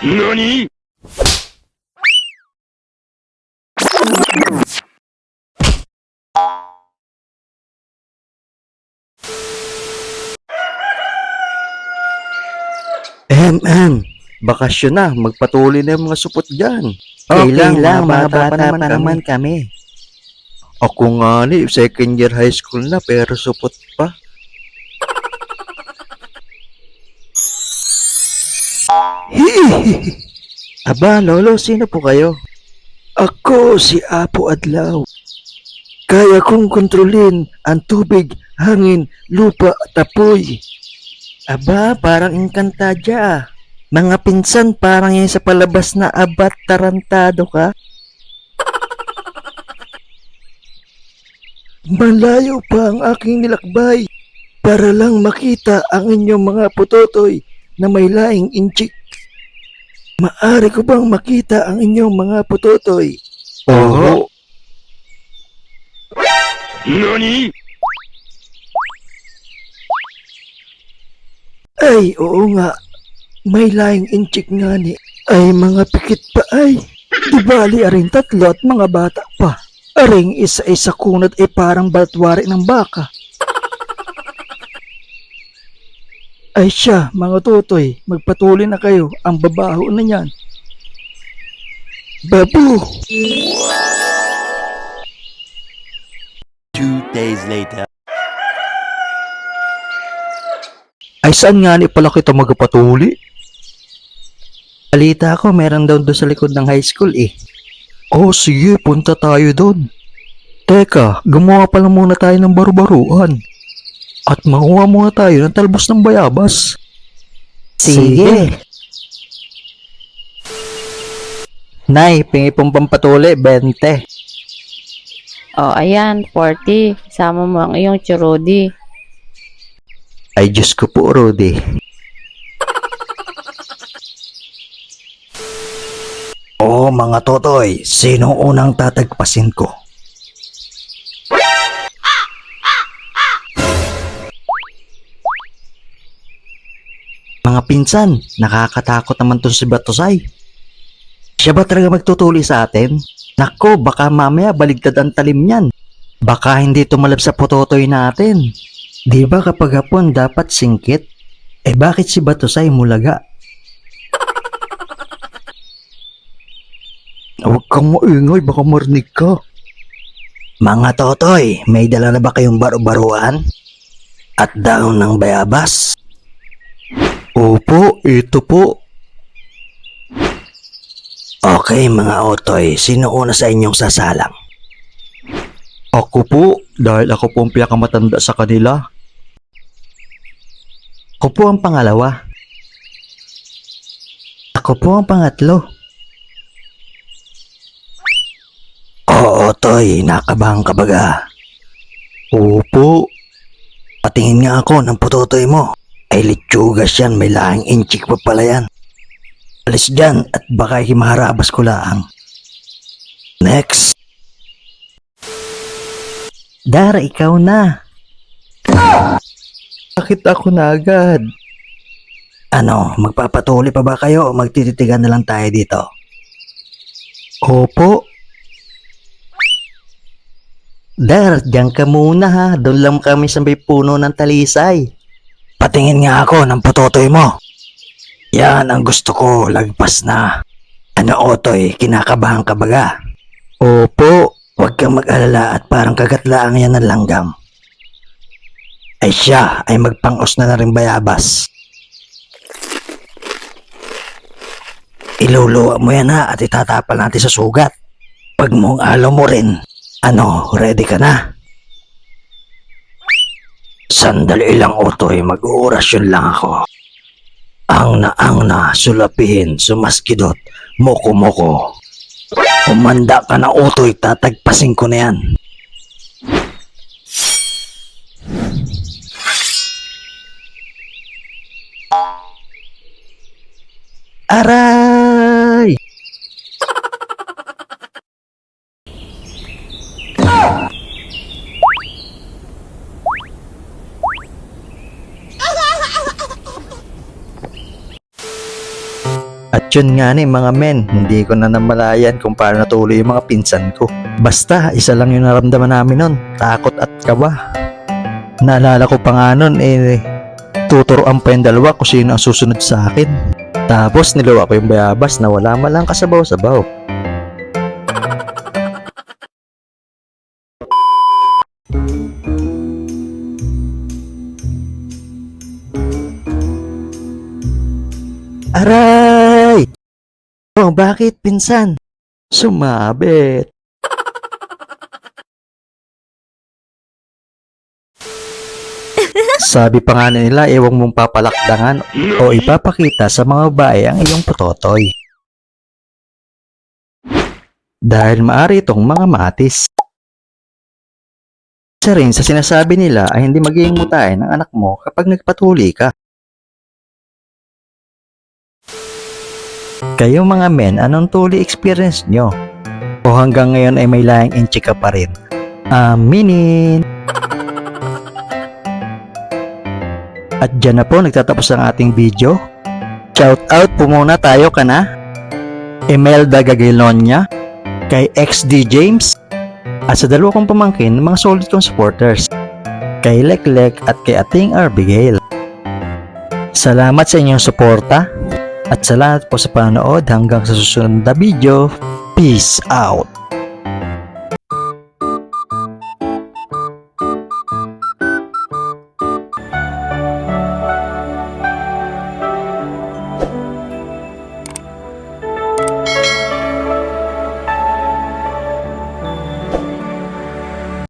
NANI?! Bakasyon na, magpatuloy na yung mga supot dyan. Okay lang, mga bata pa naman kami. Ako nga ni, second year high school na pero supot pa. Aba, lolo, sino po kayo? Ako si Apo Adlaw. Kaya kong kontrolin ang tubig, hangin, lupa at apoy. Aba, parang Encantadia. Mga pinsan, parang yung sa palabas na abat tarantado ka. Malayo pa ang aking nilakbay para lang makita ang inyong mga putotoy na may laing inchik. Maari ko bang makita ang inyong mga putotoy? Oo. NANI?! Ay, oo nga. May laing inchik nga ni. Ay, mga pikit pa ay. Di bali aring tatlo at mga bata pa. Aring isa-isa kunat ay parang batwari ng baka. Ay siya, mga tutoy, magpatuloy na kayo. Ang babaho na yan. Babu! 2 days later. Ay saan nga ni pala kita magpatuli? Balita ko, meron daw doon sa likod ng high school eh. Oh sige, punta tayo doon. Teka, gumawa pala muna tayo ng baru-baruan. At manguha muna tayo ng talbos ng bayabas. Sige. Nay, pingi pong pampatuli, 20. O, ayan, 40. Sama mo ang iyong churodi. Ay Diyos ko po, Rudy. Oh, mga totoy, sino unang tatagpasin ko? Mga pinsan, nakakatakot naman to si Batosay. Siya ba talaga magtutuli sa atin? Nako, baka mamaya baligtad ang talim niyan. Baka hindi tumalab sa putotoy natin. Di ba kapag hapon dapat singkit? Eh bakit si Batosay mulaga? Huwag kang maingay, baka marinig ka. Mga totoy, may dala na ba kayong baru-baruan? At daon ng bayabas? Opo, ito po. Okay mga otoy, sino una sa inyong sasalang? Ako po, dahil ako po ang pinakamatanda sa kanila. Ako po ang pangalawa. Ako po ang pangatlo. Oo, Toy, nakabahan ka baga. Opo. Patingin nga ako ng putotoy mo. Ay litsugas yan, may lahing inchik pa pala yan. Alis dyan at baka himaharabas ko laang. Next. Dara, ikaw na. Bakit ako na agad? Ano, magpapatuloy pa ba kayo o magtititigan na lang tayo dito? Opo. Dar, diyan ka muna ha. Doon lang kami sa may puno ng talisay. Patingin nga ako ng putotoy mo. Yan ang gusto ko, lagpas na. Ano otoy, kinakabahan ka baga? Opo. Huwag kang mag-alala at parang kagatlaang yan ng langgam. Ay siya ay magpangos na rin bayabas. Iluluwa mo yan ha at itatapal natin sa sugat. Pag mong alo mo rin, ano, ready ka na? Sandali lang otoy, mag-uurasyon lang ako. Ang na, sulapihin, sumaskidot, moko-moko. Umanda ka na otoy, tatagpasin ko na yan. Aray! Yun nga ni mga men, hindi ko na namalayan kung paano natuloy yung mga pinsan ko. Basta, isa lang yung naramdaman namin nun, takot at kaba. Naalala ko pa nga nun, tuturuan pa yung dalawa kung sino ang susunod sa akin. Tapos niluwa ko yung bayabas na wala malang kasabaw-sabaw. Aray! Oh, bakit pinsan? Sumabit. Sabi pa nga nila, ewang mong papalakdangan o ipapakita sa mga babae ang iyong putotoy. Dahil maari itong mga matis. Isa rin sa sinasabi nila ay hindi magiging mutahin ng anak mo kapag nagpatuli ka. Kayo mga men, anong tuli experience nyo? O hanggang ngayon ay may laing inchi ka pa rin? Aminin! At dyan na po nagtatapos ang ating video. Shout out po muna tayo kana Imelda Gagilonia, kay XD James, at sa dalawa kong pamangkin mga solid kong supporters, kay Leklek at kay Ating Abigail. Salamat sa inyong suporta at salamat po sa panonood hanggang sa susunod na video. Peace out!